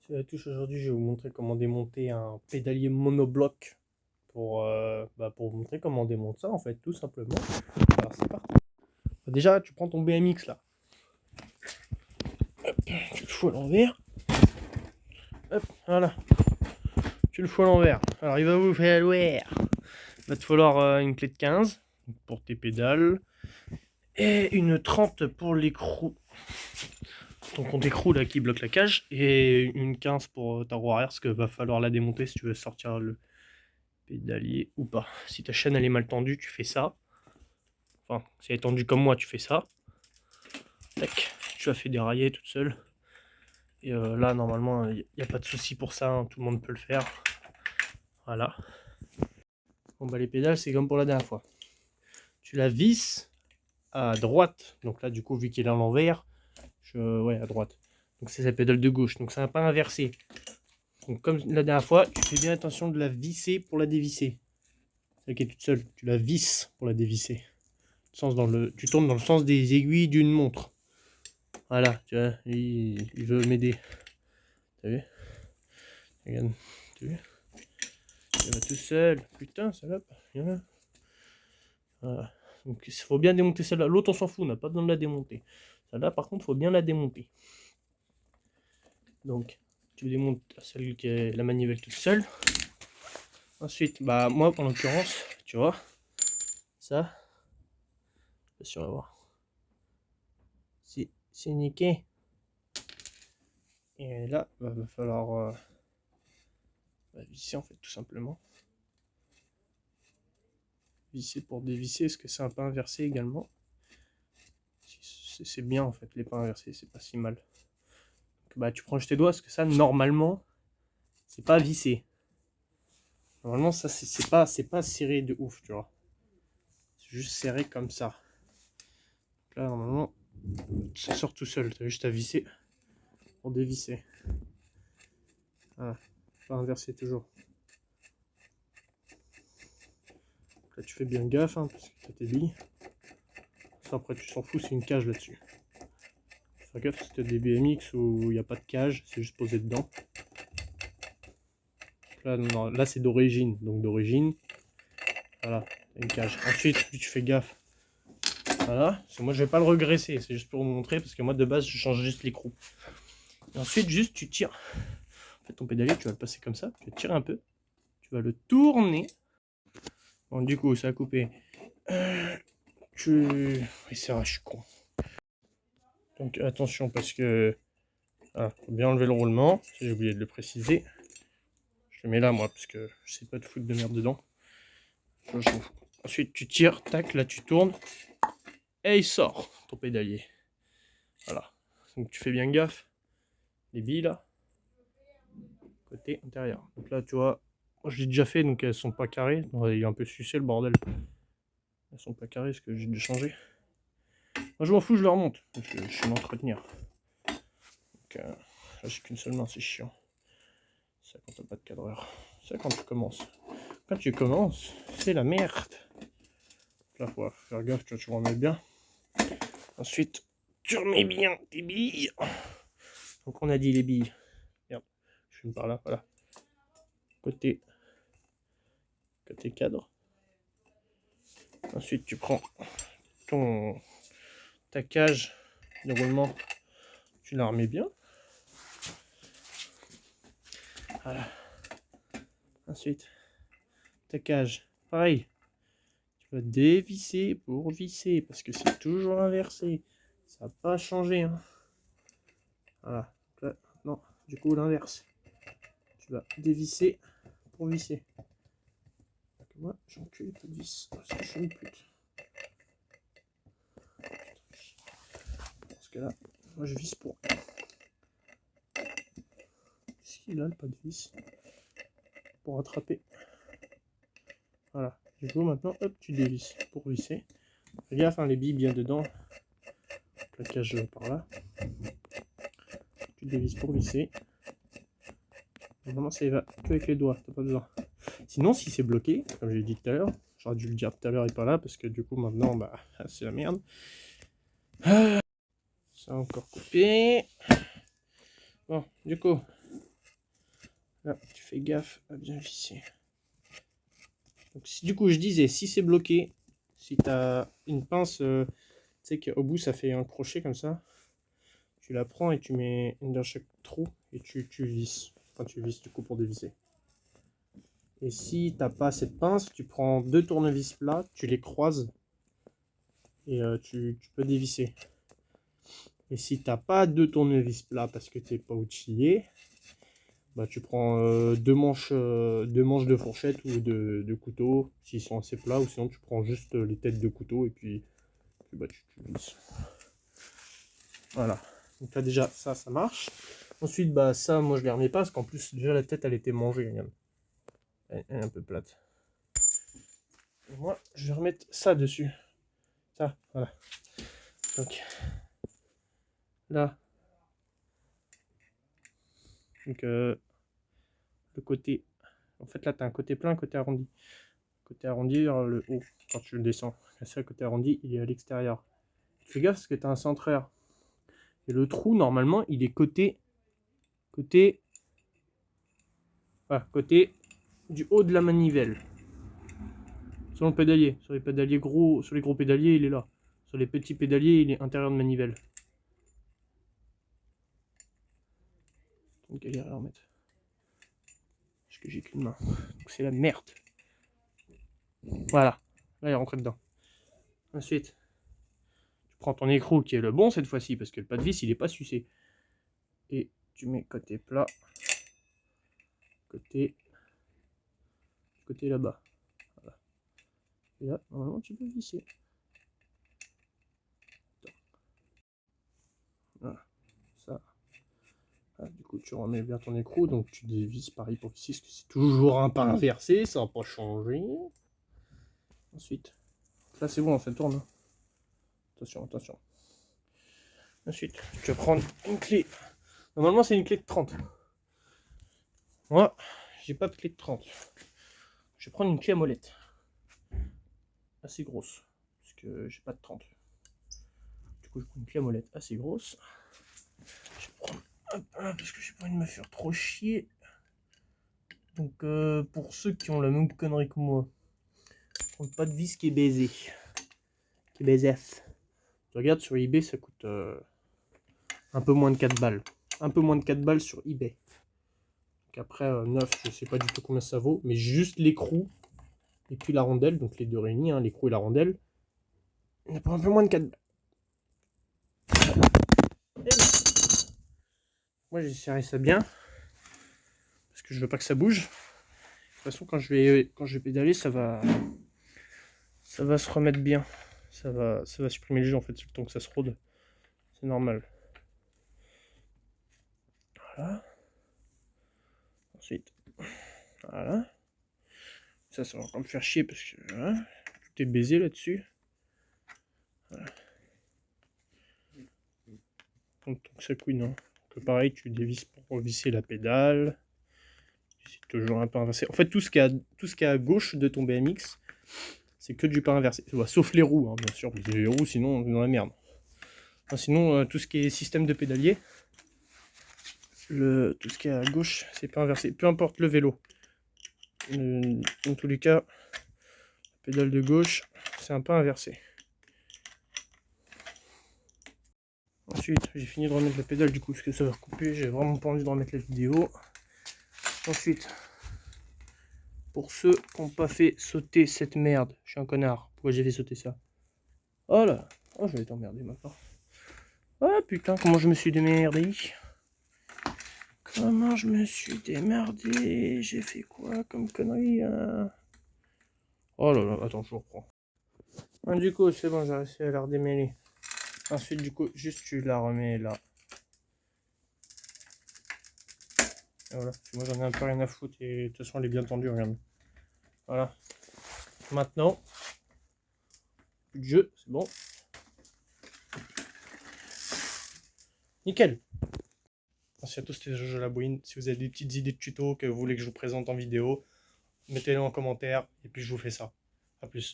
C'est la touche. Aujourd'hui, je vais vous montrer comment démonter un pédalier monobloc pour vous montrer comment on démonte ça en fait, tout simplement. Alors c'est parti. Déjà, tu prends ton BMX là. Hop, tu le fous à l'envers. Hop, voilà. Tu le fous à l'envers. Alors il va vous faire l'ouer. Il va te falloir une clé de 15 pour tes pédales et une 30 pour l'écrou. Ton compte écrou là qui bloque la cage et une 15 pour ta roue arrière parce qu'il va falloir la démonter si tu veux sortir le pédalier ou pas. Si ta chaîne elle est mal tendue, tu fais ça. Enfin, si elle est tendue comme moi, tu fais ça. Tac, tu la fais dérailler toute seule. Et là, normalement, il n'y a pas de souci pour ça, hein, tout le monde peut le faire. Voilà. Bon, bah, les pédales, c'est comme pour la dernière fois. Tu la visses à droite. Donc là, du coup, vu qu'il est à l'envers, ouais, à droite. Donc c'est la pédale de gauche. Donc ça va pas inverser. Donc comme la dernière fois, tu fais bien attention de la visser pour la dévisser. Celle qui est toute seule, tu la visses pour la dévisser. Tu tournes dans le sens des aiguilles d'une montre. Voilà, tu vois, il veut m'aider. T'as vu? Regarde, t'as vu? Il va tout seul. Putain, salope, viens là. Voilà. Donc il faut bien démonter celle-là. L'autre, on s'en fout, on n'a pas besoin de la démonter. Celle-là, par contre, il faut bien la démonter. Donc, tu démontes celle qui est la manivelle toute seule. Ensuite, bah moi, en l'occurrence, tu vois, ça, je sais pas si on va voir. C'est niqué. Et là, va falloir visser en fait, tout simplement. Visser pour dévisser, est-ce que c'est un pas inversé également? C'est bien en fait, les pas inversés, c'est pas si mal. Donc, bah tu prends tes doigts, parce que ça, normalement, c'est pas vissé. Normalement, ça, c'est pas serré de ouf, tu vois. C'est juste serré comme ça. Donc là, normalement, ça sort tout seul. T'as juste à visser pour dévisser. Voilà, pas inverser toujours. Là, tu fais bien gaffe, hein, parce que t'as tes billes. Ça, après, tu s'en fous, c'est une cage là-dessus. Fais gaffe si t'as des BMX où il n'y a pas de cage, c'est juste posé dedans. Là, non, là c'est d'origine, donc d'origine, voilà, une cage. Ensuite, tu fais gaffe. Voilà, parce que moi je vais pas le regresser, c'est juste pour vous montrer, parce que moi de base je change juste l'écrou. Ensuite, juste tu tires. En fait, ton pédalier, tu vas le passer comme ça, tu vas tirer un peu, tu vas le tourner. Bon, du coup, ça a coupé. Oui, c'est vrai, je suis con. Donc attention, parce que faut bien enlever le roulement, j'ai oublié de le préciser. Je le mets là, moi, parce que je sais pas de foutre de merde dedans. Ensuite, tu tires, tac, là tu tournes, et il sort, ton pédalier. Voilà. Donc tu fais bien gaffe. Les billes, là, côté intérieur. Donc là, tu vois, moi je l'ai déjà fait, donc elles sont pas carrées. Donc, il est un peu sucé, le bordel. Elles sont pas carrées, parce que j'ai dû changer. Moi, je m'en fous, je les remonte. Je sais m'entretenir. Donc, là, j'ai qu'une seule main, c'est chiant. Ça quand t'as pas de cadreur. Ça quand tu commences. Quand tu commences, c'est la merde. Là, faut faire gaffe, tu remets bien. Ensuite, tu remets bien tes billes. Donc, on a dit les billes. Merde, je filme par là, voilà. Côté cadre. Ensuite, tu prends ta cage de roulement, tu la remets bien. Voilà. Ensuite, ta cage, pareil. Tu vas dévisser pour visser, parce que c'est toujours inversé. Ça n'a pas changé. Hein. Voilà. Là, non, du coup, l'inverse. Tu vas dévisser pour visser. Donc, moi, j'encule pas de vis, parce que je suis une pute. Parce que là, moi, je visse pour. Si, là, le pas de vis. Pour attraper. Voilà. Du coup, maintenant, hop, tu dévisses pour visser. Fais gaffe, hein, les billes bien dedans. Plaquage par là. Tu dévisses pour visser. Normalement, ça y va que avec les doigts, t'as pas besoin. Sinon, si c'est bloqué, comme j'ai dit tout à l'heure, j'aurais dû le dire tout à l'heure et pas là, parce que du coup, maintenant, bah, c'est la merde. Ça a encore coupé. Bon, du coup, Là, tu fais gaffe à bien visser. Donc, si, du coup, je disais, si c'est bloqué, si tu as une pince, tu sais qu'au bout, ça fait un crochet comme ça, tu la prends et tu mets une dans chaque trou et tu visses. Enfin, tu visses du coup pour dévisser. Et si t'as pas cette pince, tu prends 2 tournevis plats, tu les croises et tu peux dévisser. Et si t'as pas 2 tournevis plats parce que t'es pas outillé, bah tu prends 2 manches de fourchette ou de couteau s'ils sont assez plats, ou sinon tu prends juste les têtes de couteau et puis bah, tu visses. Voilà. Donc là déjà ça marche. Ensuite bah ça moi je les remets pas parce qu'en plus déjà la tête elle était mangée, regarde. Elle est un peu plate. Et moi je vais remettre ça dessus. Ça, voilà. Donc là. Donc le côté. En fait là tu as un côté plein, un côté arrondi. Côté arrondi, le haut, quand tu le descends. C'est le côté arrondi, il est à l'extérieur. Fais gaffe parce que tu as un centreur. Et le trou, normalement, il est côté du haut de la manivelle. Sur le pédalier. Sur les pédaliers gros, sur les gros pédaliers, il est là. Sur les petits pédaliers, il est intérieur de manivelle. Donc galère à la remettre. Parce que j'ai qu'une main. Donc c'est la merde. Voilà. Là, il est rentré dedans. Ensuite, tu prends ton écrou qui est le bon cette fois-ci, parce que le pas de vis, il est pas sucé. Et tu mets côté plat. Côté là-bas. Voilà. Et là, normalement, tu peux visser. Voilà. Ça. Ah, du coup, tu remets bien ton écrou, donc tu dévisses pareil pour ici, parce que c'est toujours un pas inversé, ça va pas changer. Ensuite, là c'est bon, ça tourne. Attention, attention. Ensuite, tu vas prendre une clé. Normalement, c'est une clé de 30. Moi, j'ai pas de clé de 30. Je vais prendre une clé à molette. Assez grosse, parce que j'ai pas de 30. Du coup, je prends une clé à molette assez grosse. Je vais prendre parce que j'ai pas envie de me faire trop chier. Donc pour ceux qui ont la même connerie que moi, prends pas de vis qui est baisé. Qui est baisé. Tu regardes sur eBay, ça coûte un peu moins de 4 balles. Un peu moins de 4 balles sur eBay. Donc après, neuf, je sais pas du tout combien ça vaut, mais juste l'écrou et puis la rondelle, donc les deux réunis, hein, l'écrou et la rondelle, on a pas un peu moins de 4 balles. Moi j'ai serré ça bien parce que je veux pas que ça bouge. De toute façon quand je vais pédaler ça va se remettre bien. Ça va supprimer le jeu en fait le temps que ça se rôde. C'est normal. Voilà. Ensuite. Voilà. Ça va encore me faire chier parce que voilà, tout est baisé là-dessus. Voilà. Donc ça couine. Hein. Donc pareil tu dévisses pour revisser la pédale. C'est toujours un peu inversé. En fait, tout ce qui est à gauche de ton BMX, c'est que du pas inversé. Sauf les roues, hein, bien sûr. Parce que les roues, sinon, on est dans la merde. Enfin, sinon, tout ce qui est système de pédalier, tout ce qui est à gauche, c'est pas inversé. Peu importe le vélo. Dans tous les cas, la pédale de gauche, c'est un peu inversé. Ensuite, j'ai fini de remettre la pédale du coup, parce que ça va recouper. J'ai vraiment pas envie de remettre la vidéo. Ensuite, pour ceux qui n'ont pas fait sauter cette merde, je suis un connard. Pourquoi j'ai fait sauter ça? Oh là, oh, je vais t'emmerder maintenant. Oh putain, comment je me suis démerdé. Comment je me suis démerdé. J'ai fait quoi comme connerie hein. Oh là là, attends, je reprends. Ah, du coup, c'est bon, j'ai réussi à la redémêler. Ensuite, du coup, juste tu la remets là. Et voilà, moi j'en ai un peu rien à foutre et de toute façon elle est bien tendue, regarde. Voilà. Maintenant, plus de jeu, c'est bon. Nickel. Merci à tous, c'était Jojo la Bouine. Si vous avez des petites idées de tuto que vous voulez que je vous présente en vidéo, mettez-les en commentaire et puis je vous fais ça. A plus.